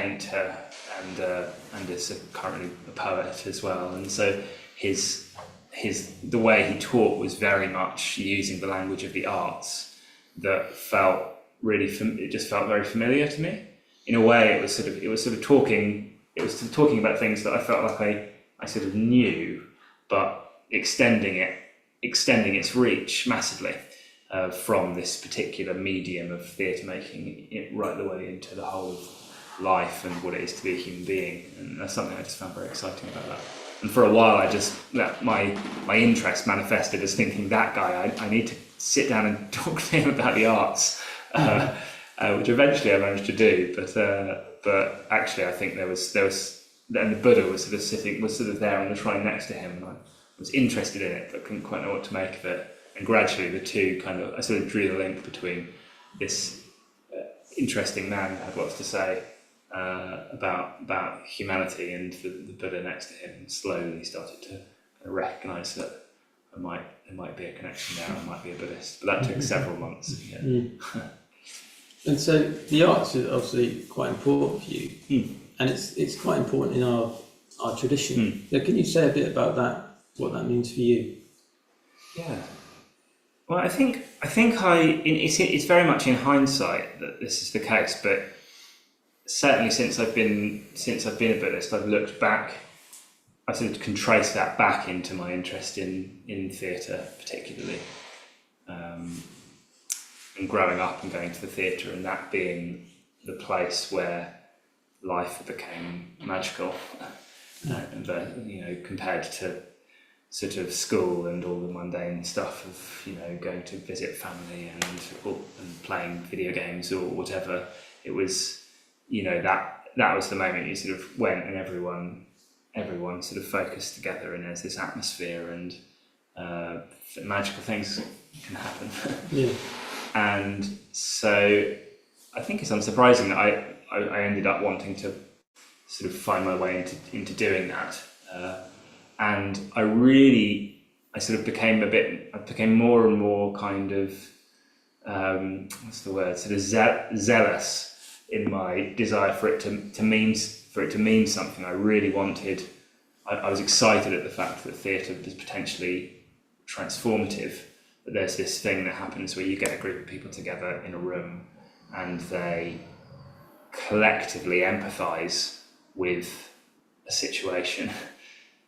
painter and is currently a poet as well. And so the way he taught was very much using the language of the arts that felt really it just felt very familiar to me. In a way, it was sort of talking about things that I felt like I sort of knew, but extending its reach massively from this particular medium of theatre making, right the way into the whole of life and what it is to be a human being. And that's something I just found very exciting about that. And for a while, my interest manifested as thinking, that guy, I need to sit down and talk to him about the arts, which eventually I managed to do. But actually, I think there was, and the Buddha was sort of there on the shrine next to him, and I was interested in it, but couldn't quite know what to make of it. And gradually, the two I sort of drew the link between this interesting man who had lots to say about humanity and the Buddha next to him, and slowly started to recognise that there might be a connection there. I might be a Buddhist, but that took several months. Yeah. And so the arts is obviously quite important for you, and it's quite important in our tradition. So can you say a bit about that? What that means for you? Yeah. Well, I think it's very much in hindsight that this is the case, but certainly since I've been a Buddhist, I've looked back. I sort of can trace that back into my interest in theatre, particularly, and growing up and going to the theatre, and that being the place where life became magical, and compared to sort of school and all the mundane stuff of going to visit family and playing video games or whatever. It was that was the moment you sort of went and everyone sort of focused together, and there's this atmosphere, and magical things can happen. Yeah. And so I think it's unsurprising that I ended up wanting to sort of find my way into doing that. And I became more and more kind of, sort of zealous in my desire for it to mean something. I really wanted, I was excited at the fact that theatre was potentially transformative, that there's this thing that happens where you get a group of people together in a room and they collectively empathise with a situation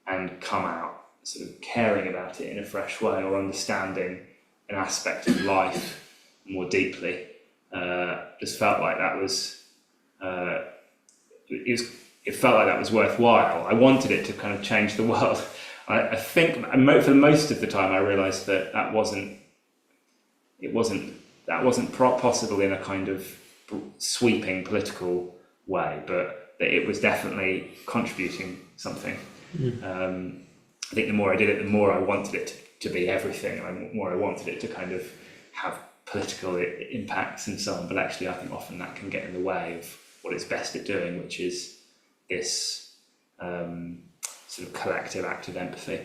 and come out sort of caring about it in a fresh way, or understanding an aspect of life more deeply. Just felt like that was it felt like that was worthwhile. I wanted it to kind of change the world. I think for most of the time I realised that wasn't possible in a kind of sweeping political way, but that it was definitely contributing something. I think the more I did it, the more I wanted it to be everything, and the more I wanted it to kind of have political impacts and so on. But actually, I think often that can get in the way of what it's best at doing, which is this sort of collective act of empathy.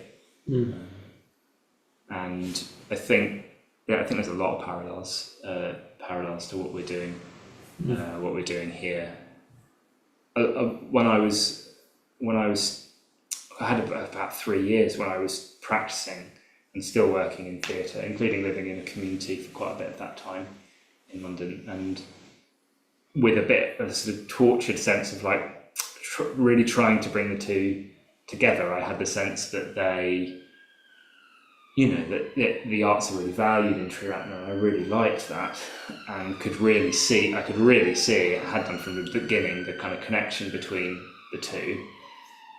And I think there's a lot of parallels to what we're doing here. I had about 3 years when I was practicing and still working in theatre, including living in a community for quite a bit of that time in London, and with a bit of a sort of tortured sense of really trying to bring the two together. I had the sense that that the arts are really valued in Triratna, and I really liked that, and could really see, I had done from the beginning, the kind of connection between the two,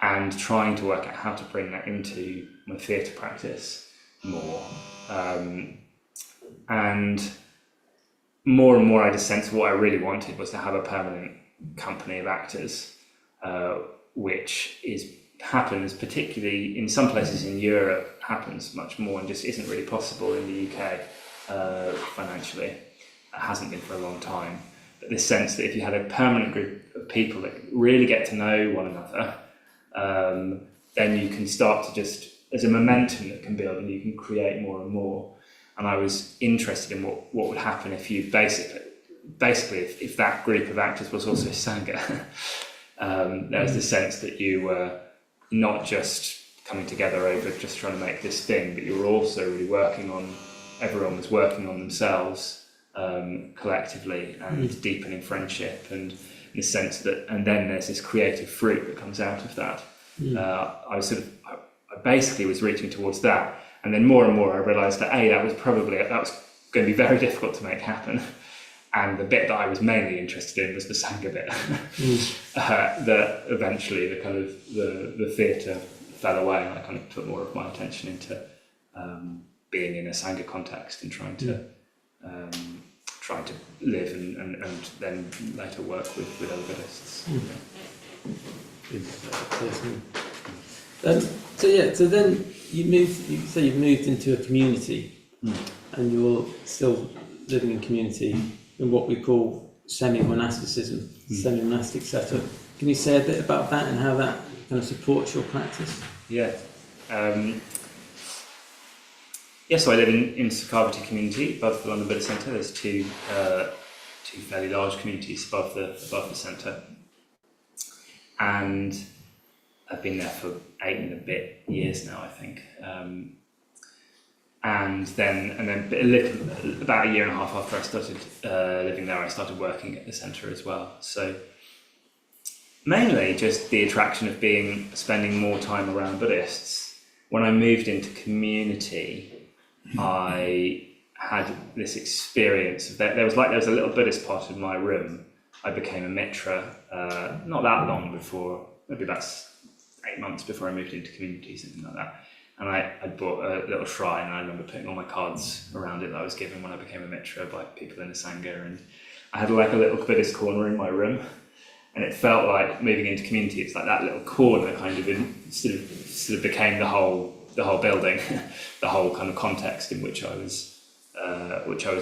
and trying to work out how to bring that into my theatre practice more. And more I just sensed what I really wanted was to have a permanent company of actors, which happens particularly in some places in Europe, happens much more and just isn't really possible in the UK financially. It hasn't been for a long time. But this sense that if you had a permanent group of people that really get to know one another, then you can start to just, there's a momentum that can build and you can create more and more. And I was interested in what would happen if you basically if that group of actors was also Sangha, There was the sense that you were not just coming together over just trying to make this thing, but you were also really everyone was working on themselves collectively and deepening friendship, and in the sense that, and then there's this creative fruit that comes out of that. I basically was reaching towards that, and then more and more I realised that that was going to be very difficult to make happen. And the bit that I was mainly interested in was the Sangha bit. That eventually the theatre fell away, and I kind of put more of my attention into being in a Sangha context and trying to live and then later work with other Buddhists. So then you say you've moved into a community, and you're still living in community in what we call semi-monasticism, semi-monastic setup. Can you say a bit about that and how that kind of supports your practice? Yeah. So I live in Sukhavati community above the London Buddhist Centre. There's two fairly large communities above the centre, and I've been there for 8 and a bit years now, I think. And then about a year and a half after I started living there, I started working at the centre as well. So mainly just the attraction of spending more time around Buddhists. When I moved into community, I had this experience of that there was a little Buddhist pot in my room. I became a mitra not that long before, maybe about 8 months before I moved into community, something like that. And I bought a little shrine, and I remember putting all my cards around it that I was given when I became a mitra by people in the Sangha, and I had like a little Buddhist corner in my room, and it felt like moving into community, it's like that little corner kind of sort of became the whole building, the whole kind of context in which I was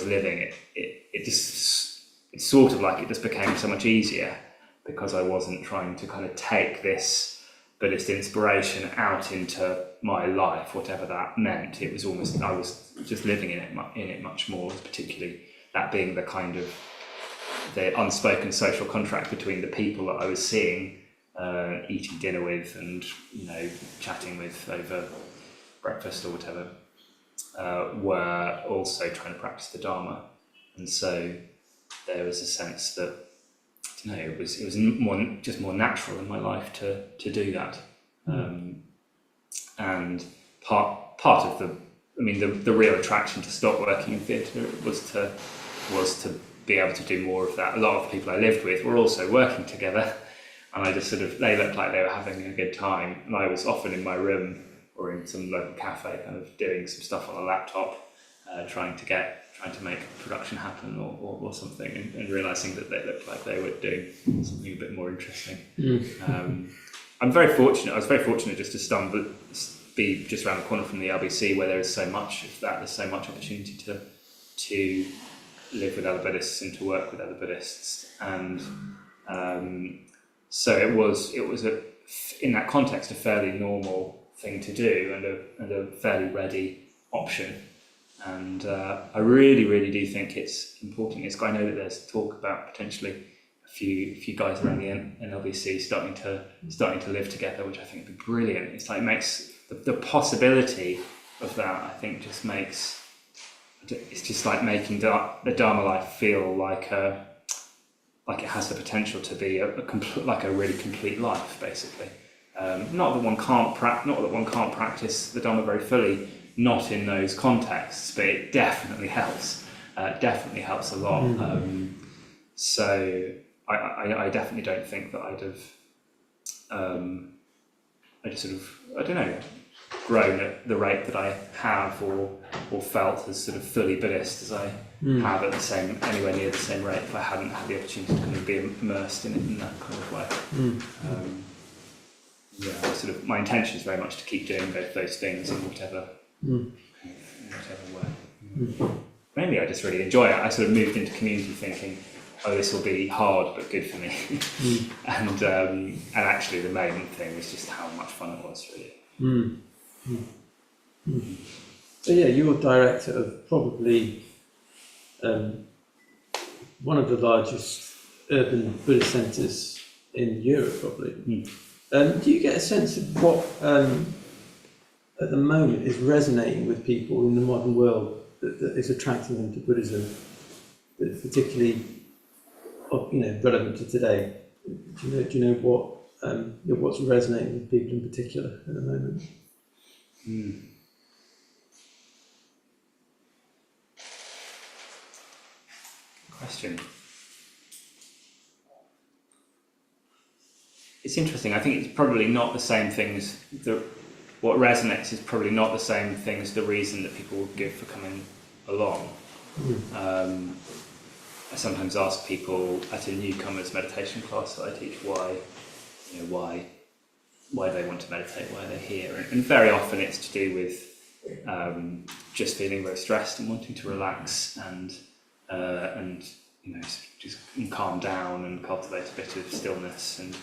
living. It's sort of like it just became so much easier because I wasn't trying to kind of take this Buddhist inspiration out into my life, whatever that meant. It was almost, I was just living in it much more, particularly that being the kind of the unspoken social contract between the people that I was seeing, eating dinner with, and chatting with over breakfast or whatever, were also trying to practice the Dharma. And so there was a sense that it was more natural in my life to do that. And part of the real attraction to stop working in theatre was to be able to do more of that. A lot of the people I lived with were also working together, and I just they looked like they were having a good time, and I was often in my room or in some local cafe kind of doing some stuff on a laptop, trying to make production happen or something, and realising that they looked like they were doing something a bit more interesting. I was very fortunate just to be just around the corner from the LBC, where there is so much of that. There's so much opportunity to live with other Buddhists and to work with other Buddhists, and so it was in that context a fairly normal thing to do and a fairly ready option. And I really, really do think it's important. I know that there's talk about potentially a few guys around the NLBC starting to live together, which I think would be brilliant. It's like, it makes the possibility of that, I think, it's just like making the Dharma life feel like it has the potential to be a really complete life, basically. Not that one can't practice the Dharma very fully, not in those contexts, but it definitely helps. Definitely helps a lot. So I definitely don't think that I'd have grown at the rate that I have, or felt as sort of fully Buddhist as I have anywhere near the same rate, if I hadn't had the opportunity to kind of be immersed in it in that kind of way. My intention is very much to keep doing both those things in whatever way. Mainly I just really enjoy it. I sort of moved into community thinking, this will be hard but good for me. And actually the main thing was just how much fun it was, really. So you're director of probably one of the largest urban Buddhist centres in Europe, probably. Mm. Do you get a sense of what, at the moment, is resonating with people in the modern world that is attracting them to Buddhism, that's particularly, relevant to today? Do you know what, what's resonating with people in particular at the moment? Mm. Question. It's interesting. I think it's probably not the same things. What resonates is probably not the same thing as the reason that people would give for coming along. I sometimes ask people at a newcomers meditation class that I teach why they want to meditate, why they're here, and very often it's to do with just feeling very stressed and wanting to relax and just calm down and cultivate a bit of stillness and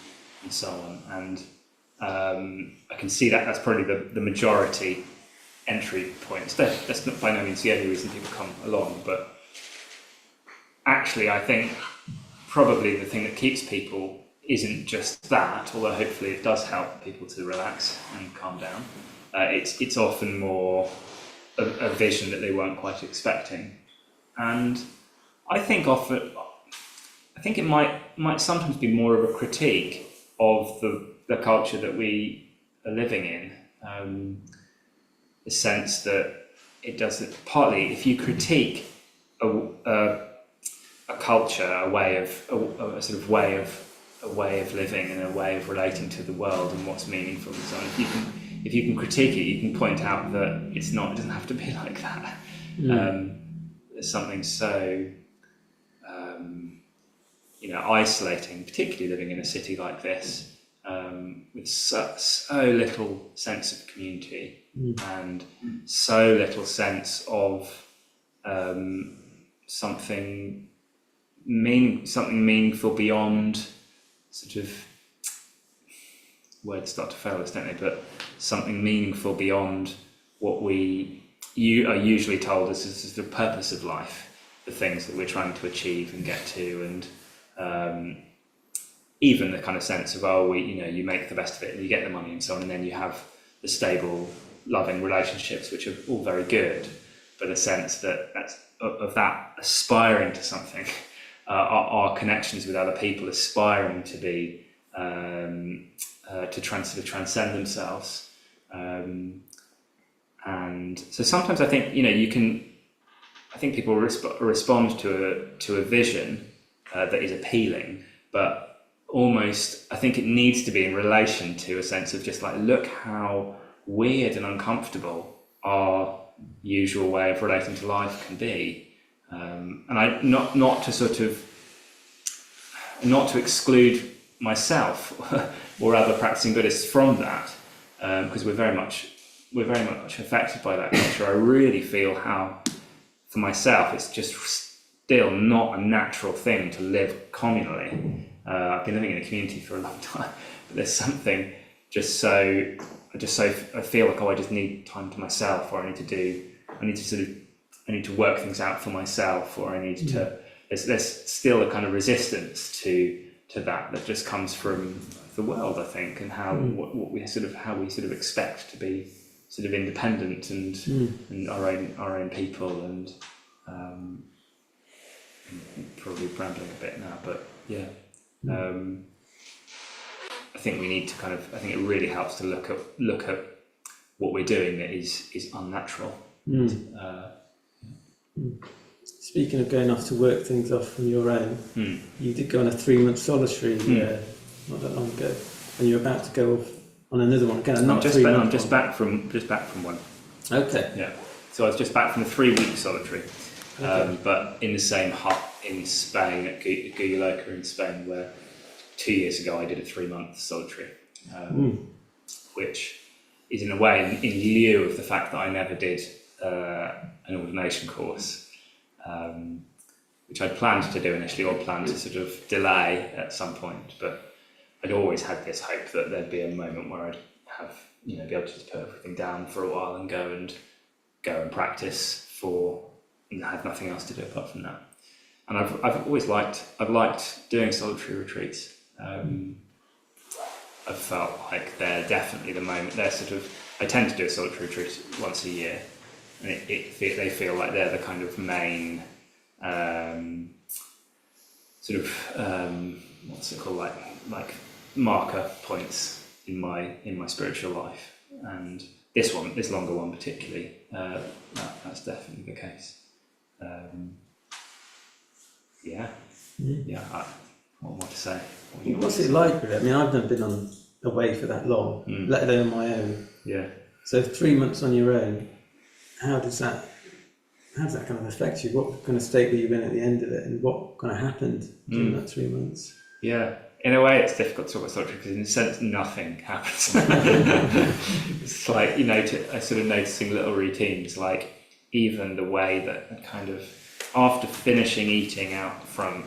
so on. And I can see that's probably the majority entry point. That's not by no means the only reason people come along, but actually I think probably the thing that keeps people isn't just that, although hopefully it does help people to relax and calm down. It's often more a vision that they weren't quite expecting, and I think it might sometimes be more of a critique of the culture that we are living in. The sense that it doesn't, partly if you critique a culture, a sort of way of living and a way of relating to the world and what's meaningful and so on. If you can critique it, you can point out that it doesn't have to be like that. There's something so isolating, particularly living in a city like this, with so little sense of community and so little sense of something meaningful beyond sort of, words start to fail us, don't they? But something meaningful beyond what you are usually told as the purpose of life, the things that we're trying to achieve and get to, and even the kind of sense of you make the best of it and you get the money and so on, and then you have the stable, loving relationships, which are all very good, but a sense that's aspiring to something, our connections with other people, aspiring to be to transcend themselves, and so sometimes I think people respond to a vision that is appealing, but almost I think it needs to be in relation to a sense of just like, look how weird and uncomfortable our usual way of relating to life can be, and not to exclude myself or other practicing Buddhists from that, because we're very much affected by that culture. I really feel how, for myself, it's just still not a natural thing to live communally. I've been living in a community for a long time, but there's something I feel like, I just need time to myself, or I need to work things out for myself, or I need to. There's still a kind of resistance to that just comes from the world, I think, and how what we expect to be sort of independent and our own people, and probably rambling a bit now, but yeah. I think we need to I think it really helps to look at what we're doing that is unnatural. Speaking of going off to work things off from your own, you did go on a 3-month solitary not that long ago, and you're about to go off on another one again. I'm just back from one. Okay. Yeah. So I was just back from a 3-week solitary, but in the same hut in Spain, at Guyoloca in Spain, where 2 years ago I did a 3-month solitary, which is in a way in lieu of the fact that I never did an ordination course, which I'd planned to do initially, or planned to sort of delay at some point, but I'd always had this hope that there'd be a moment where I'd have, be able to just put everything down for a while and go and practice and have nothing else to do apart from that. And I've liked doing solitary retreats. felt like they're definitely the moment. They're sort of, I tend to do a solitary retreat once a year, and they feel like they're the kind of main what's it called, like marker points in my spiritual life. And this longer one particularly, that's definitely the case. What more to say? What's it like with it? I mean, I've never been away for that long, let alone on my own. Yeah. So 3 months on your own, how does that kind of affect you? What kind of state were you in at the end of it, and what kind of happened during that 3 months? Yeah, in a way it's difficult to talk about solitary because in a sense nothing happens. It's like, I sort of noticing little routines, like even the way that I kind of, after finishing eating out front,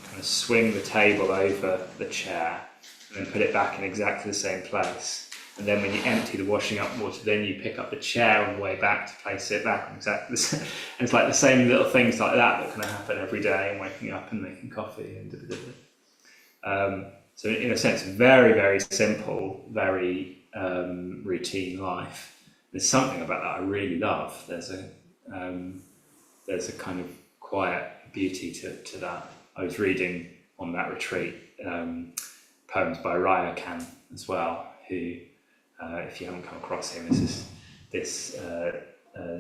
kind of swing the table over the chair and then put it back in exactly the same place. And then when you empty the washing up water, then you pick up the chair on the way back to place it back on exactly the same. And it's like the same little things like that kind of happen every day, and waking up and making coffee and so in a sense, very, very simple, very routine life. There's something about that I really love. There's a kind of quiet beauty to that. I was reading on that retreat poems by Raya Khan as well, who, if you haven't come across him, is this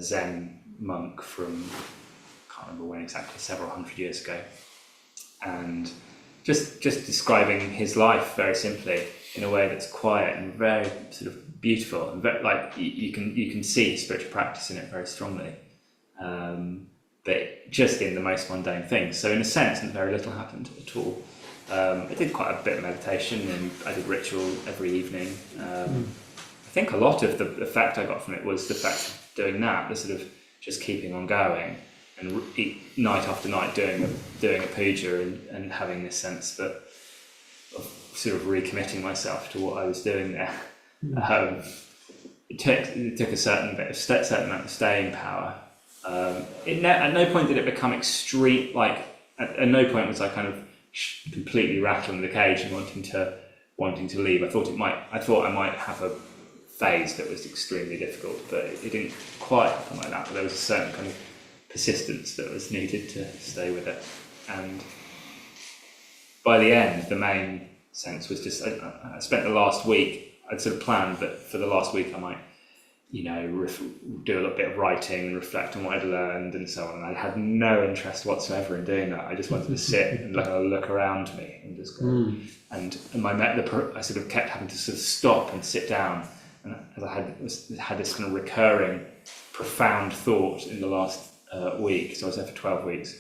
Zen monk from, I can't remember when exactly, several hundred years ago, and just describing his life very simply in a way that's quiet and very sort of beautiful, and very, like you can see spiritual practice in it very strongly, but just in the most mundane things. So in a sense, very little happened at all. I did quite a bit of meditation, and I did ritual every evening. I think a lot of the effect I got from it was the fact of doing that, the sort of just keeping on going, and night after night doing a puja, and having this sense of sort of recommitting myself to what I was doing there. It took a certain amount of staying power. At no point did it become extreme. Like at no point was I kind of completely rattling the cage and wanting to leave. I thought I might have a phase that was extremely difficult, but it didn't quite happen like that. But there was a certain kind of persistence that was needed to stay with it. And by the end, the main sense was just I spent the last week. I'd sort of planned that for the last week I might, do a little bit of writing and reflect on what I'd learned and so on. And I had no interest whatsoever in doing that. I just wanted to sit and look around me and just go. And I sort of kept having to sort of stop and sit down. And as I had this kind of recurring, profound thought in the last week. So I was there for 12 weeks.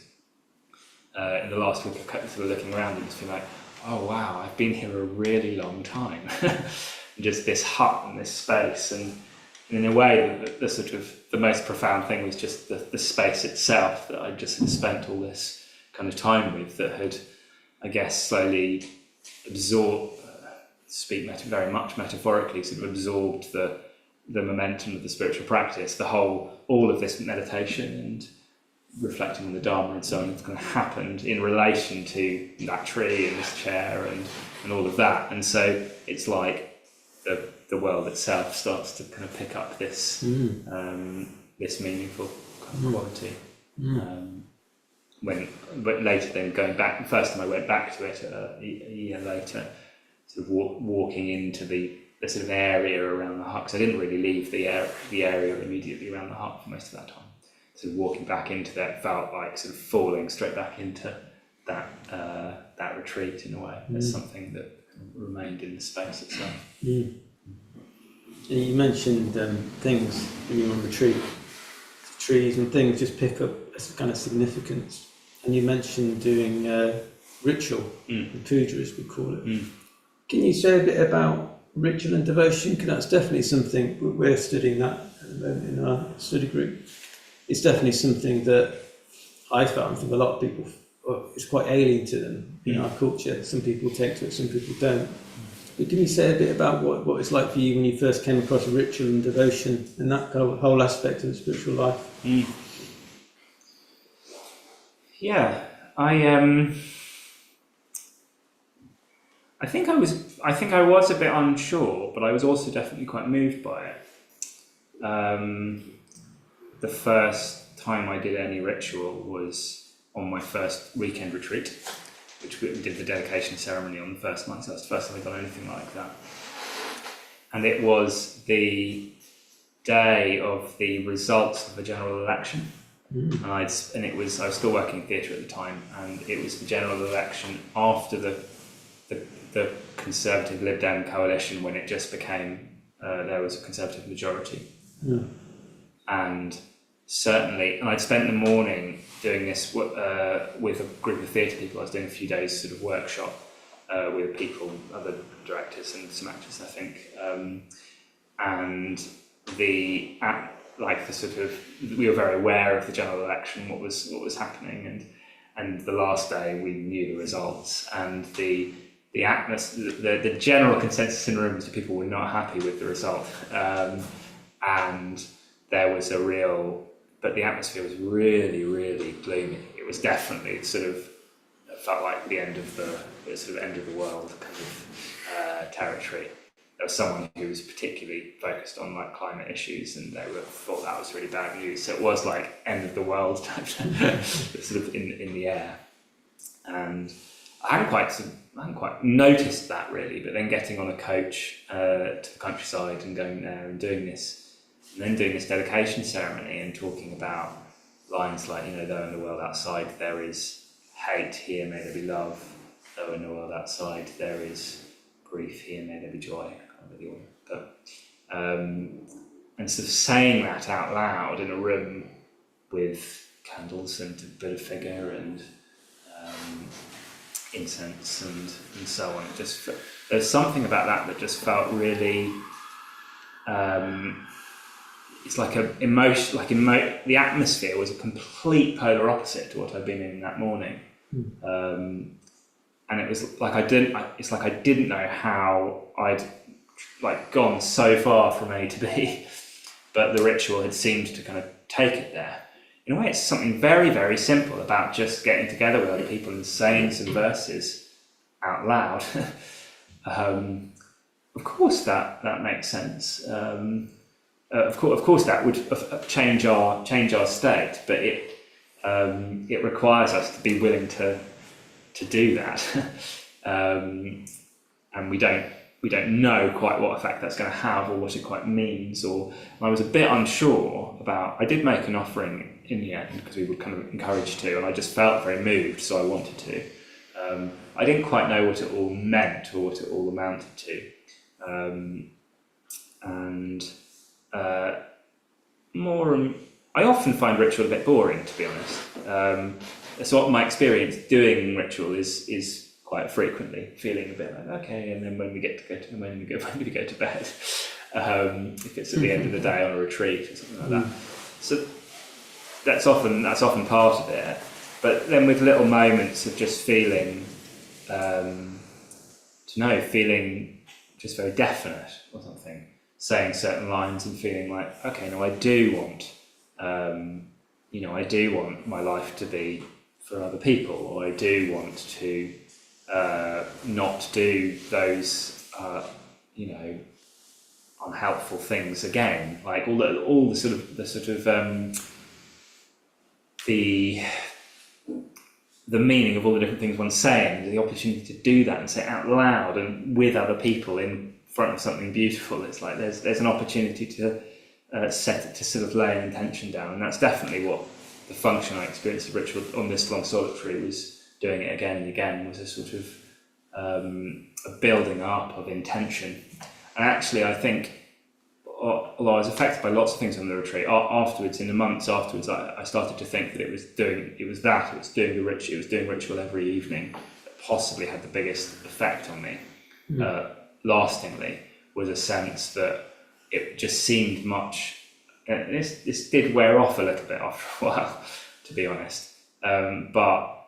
In the last week, I kept sort of looking around and just feeling like, oh wow, I've been here a really long time. Just this hut and this space, and in a way, the sort of the most profound thing was just the space itself that I just had spent all this kind of time with, that had, I guess, slowly absorbed, speak very much metaphorically, sort of absorbed the momentum of the spiritual practice, all of this meditation and reflecting on the Dharma and so on. It's kind of happened in relation to that tree and this chair and all of that, and so it's like the world itself starts to kind of pick up this this meaningful kind of quality. But later, then going back, the first time I went back to it a year later, sort of walking into the sort of area around the hut, because I didn't really leave the area immediately around the hut for most of that time. So walking back into that felt like sort of falling straight back into that retreat in a way. There's something that remained in the space itself. You mentioned things when you're on retreat, trees and things just pick up a kind of significance. And you mentioned doing ritual, the puja as we call it. Can you say a bit about ritual and devotion? Because that's definitely something, we're studying that at the moment in our study group. It's definitely something that I found from a lot of people, it's quite alien to them in our culture. Some people take to it, some people don't. But can you say a bit about what it's like for you when you first came across ritual and devotion and that kind of whole aspect of the spiritual life? Yeah, I think I was a bit unsure, but I was also definitely quite moved by it. The first time I did any ritual was on my first weekend retreat, which we did the dedication ceremony on the first night. So that's the first time I've done anything like that. And it was the day of the results of the general election. And I was still working in theatre at the time, and it was the general election after the Conservative Lib Dem coalition, when it just became there was a Conservative majority. And certainly, and I'd spent the morning doing this with a group of theatre people. I was doing a few days sort of workshop with people, other directors and some actors, I think, and we were very aware of the general election, what was happening, and the last day we knew the results, and the general consensus in the room was that people were not happy with the result, and there was but the atmosphere was really, really gloomy. It was definitely it felt like the end of the end of the world kind of territory. There was someone who was particularly focused on like climate issues, and thought that was really bad news. So it was like end of the world type sort of in the air. And I hadn't quite noticed that really, but then getting on a coach to the countryside and going there and doing this, and then doing this dedication ceremony and talking about lines like, though in the world outside there is hate, here may there be love. Though in the world outside there is grief, here may there be joy. And sort of saying that out loud in a room with candles and a bit of figure and incense and so on. There's something about that just felt really. It's like the atmosphere was a complete polar opposite to what I'd been in that morning. And it was like I didn't know how I'd gone so far from A to B, but the ritual had seemed to kind of take it there. In a way, it's something very, very simple about just getting together with other people and saying some verses out loud. Of course, that makes sense. Of course, that would change our state, but it requires us to be willing to do that, and we don't know quite what effect that's going to have or what it quite means. Or I was a bit unsure about. I did make an offering in the end because we were kind of encouraged to, and I just felt very moved, so I wanted to. I didn't quite know what it all meant or what it all amounted to, I often find ritual a bit boring, to be honest. So my experience doing ritual is quite frequently feeling a bit like, okay, and then when we go to bed, if it's at the end of the day on a retreat or something like that. So that's often part of it. But then with little moments of just feeling just very definite or something, saying certain lines and feeling like, okay, no, I do want my life to be for other people, or I do want to not do those unhelpful things again, like all the sort of the meaning of all the different things one's saying, the opportunity to do that and say it out loud and with other people in front of something beautiful. It's like there's an opportunity to sort of lay an intention down, and that's definitely what the function I experienced of ritual on this long solitary was. Doing it again and again was a sort of a building up of intention. And actually, I think, although I was affected by lots of things on the retreat, afterwards, in the months afterwards, I started to think that it was doing ritual every evening that possibly had the biggest effect on me. Lastingly, was a sense that it just seemed much. This did wear off a little bit after a while, to be honest. But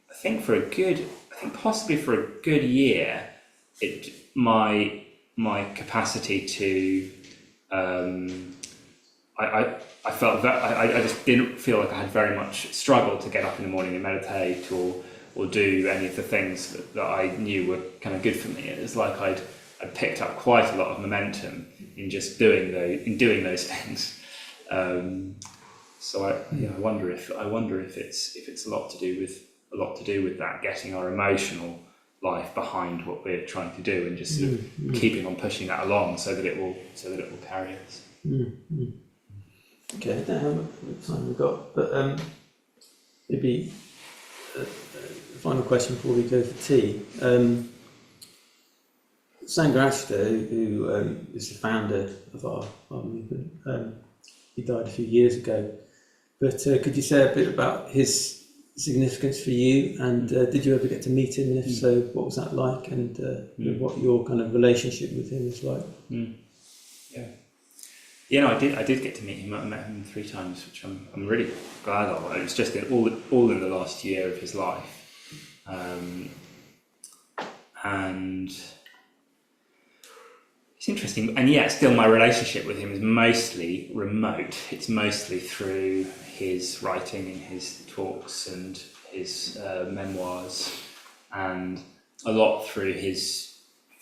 I think possibly for a good year, my capacity to I felt that I just didn't feel like I had very much struggle to get up in the morning and meditate, or do any of the things that I knew were kind of good for me. It was like I'd picked up quite a lot of momentum in just doing those things. So I wonder if it's a lot to do with that, getting our emotional life behind what we're trying to do and just sort of keeping on pushing that along so that it will carry us. Okay, I don't know how much time we've got, but maybe a final question before we go for tea. Sangharashta, who is the founder of our movement, he died a few years ago. But could you say a bit about his significance for you? And did you ever get to meet him? And if so, what was that like? And what your kind of relationship with him is like? Yeah, I did get to meet him. I met him 3 times, which I'm really glad of. It was just all in the last year of his life, and it's interesting. And yet, still, my relationship with him is mostly remote. It's mostly through his writing and his talks and his memoirs, and a lot through his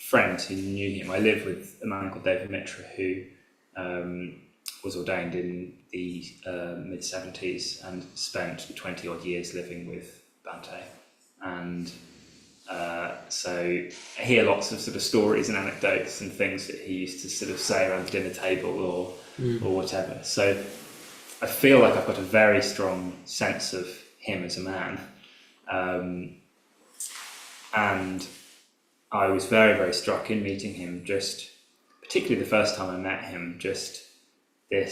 friends who knew him. I live with a man called David Mitra who was ordained in the mid-70s and spent 20 odd years living with Bhante, and so I hear lots of sort of stories and anecdotes and things that he used to sort of say around the dinner table or whatever. So I feel like I've got a very strong sense of him as a man, and I was very, very struck in meeting him, just particularly the first time I met him, just the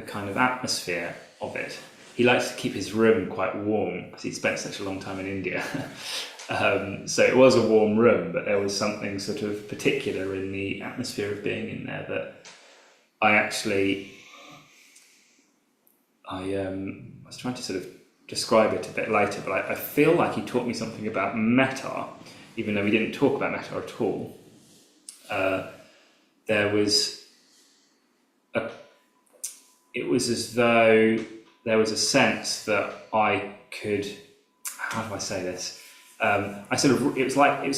kind of atmosphere of it. He likes to keep his room quite warm because he'd spent such a long time in India. So it was a warm room, but there was something sort of particular in the atmosphere of being in there that I was trying to sort of describe it a bit later, but I feel like he taught me something about metta, even though we didn't talk about metta at all. It was as though there was a sense that I could, how do I say this? It was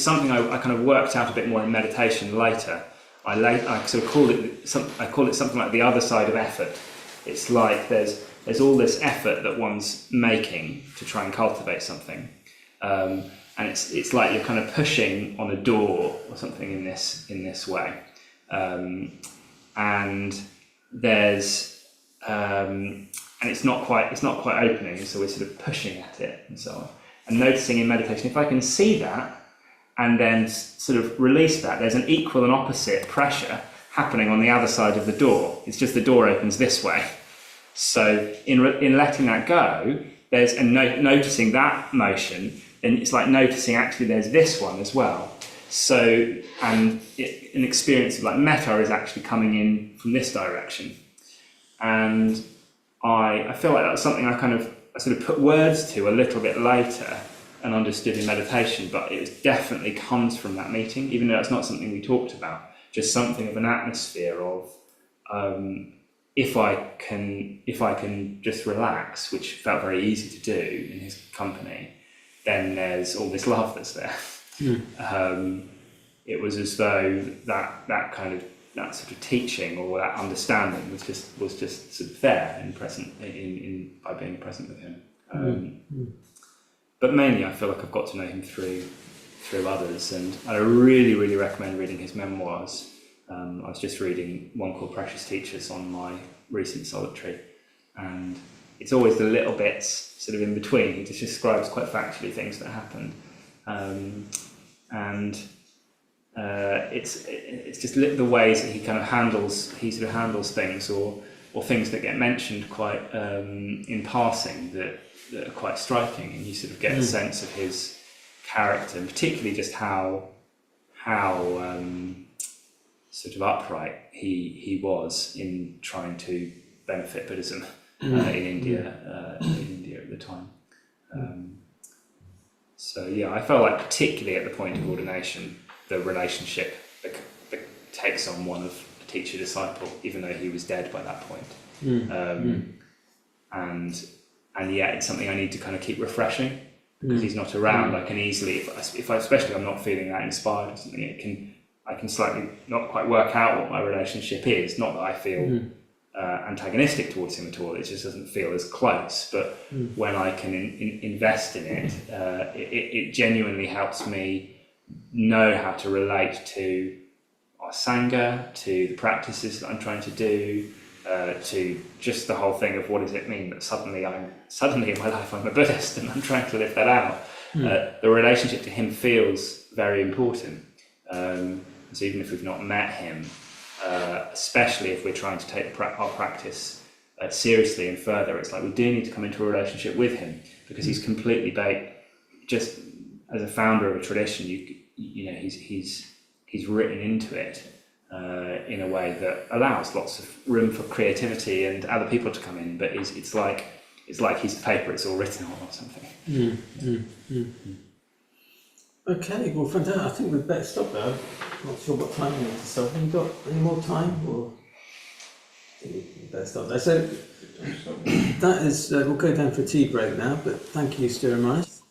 something I kind of worked out a bit more in meditation later. I sort of call it something like the other side of effort. It's like there's all this effort that one's making to try and cultivate something, and it's like you're kind of pushing on a door or something in this way, and there's and it's not quite opening, so we're sort of pushing at it and so on. And noticing in meditation, if I can see that and then sort of release that, there's an equal and opposite pressure happening on the other side of the door. It's just the door opens this way. So in letting that go, there's noticing that motion, and it's like noticing actually there's this one as well. So an experience of like metta is actually coming in from this direction. And I feel like that's something I sort of put words to a little bit later and understood in meditation, but it definitely comes from that meeting, even though it's not something we talked about, just something of an atmosphere of if I can just relax, which felt very easy to do in his company, then there's all this love that's there. It was as though that sort of teaching or that understanding was just sort of there and present by being present with him. But mainly I feel like I've got to know him through others, and I really, really recommend reading his memoirs. I was just reading one called Precious Teachers on my recent solitary, and it's always the little bits sort of in between. He just describes quite factually things that happened, and it's just the ways that he kind of handles things, or things that get mentioned quite in passing that are quite striking, and you sort of get a sense of his character, and particularly just how sort of upright he was in trying to benefit Buddhism in India at the time. So yeah, I felt like particularly at the point of ordination, the relationship takes on one of a teacher-disciple, even though he was dead by that point. and yet it's something I need to kind of keep refreshing because he's not around. I can easily, if I especially I'm not feeling that inspired or something, I can slightly not quite work out what my relationship is. Not that I feel antagonistic towards him at all. It just doesn't feel as close. But when I can invest in it, it genuinely helps me know how to relate to our sangha, to the practices that I'm trying to do, to just the whole thing of what does it mean that suddenly in my life I'm a Buddhist and I'm trying to live that out. The relationship to him feels very important. So even if we've not met him, especially if we're trying to take our practice seriously and further, it's like we do need to come into a relationship with him because he's completely just as a founder of a tradition. You know, he's written into it in a way that allows lots of room for creativity and other people to come in. But it's like his paper; it's all written on or something. Okay, well, fantastic. I think we'd better stop there. I'm not sure what time we need to stop. Have you got any more time? Or I think we better stop there. So that is, we'll go down for a tea break now, but thank you, Stiramanis.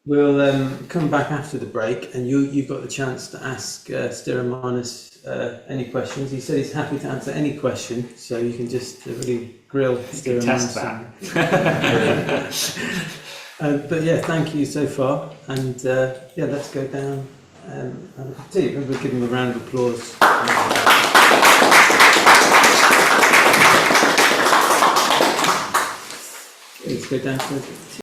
We'll come back after the break, and you've got the chance to ask Stiramanis any questions. He said he's happy to answer any question, so you can just really grill Stiramanis. Test that. But yeah, thank you so far, and yeah, let's go down and have a tea. Maybe we'll give him a round of applause. Let's go down to the tea.